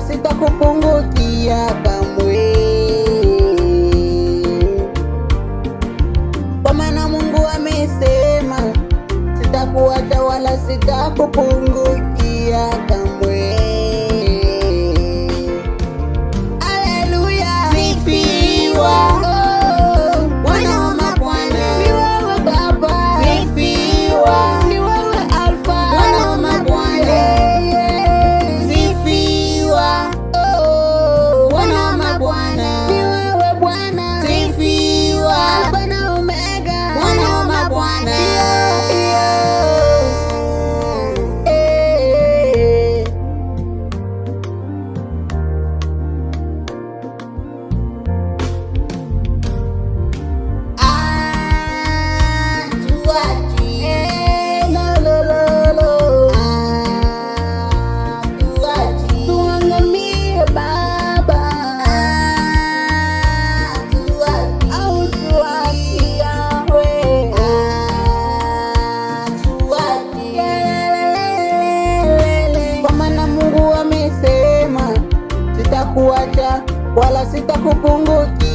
wala sitakupungukia kamwe. Kwa maana Mungu amesema, sitakuacha wala sitakupungukia kamwe. Haleluya, sifiwa Bwana wa mabwana, ni wewe Baba. Sifiwa, ni wewe Alfa, Bwana wa mabwana. Sifiwa Bwana wa mabwana, ni wewe Bwana. Sifiwa Alfa na Omega, Bwana wa mabwana. Sitakuacha wala sitakupungukia.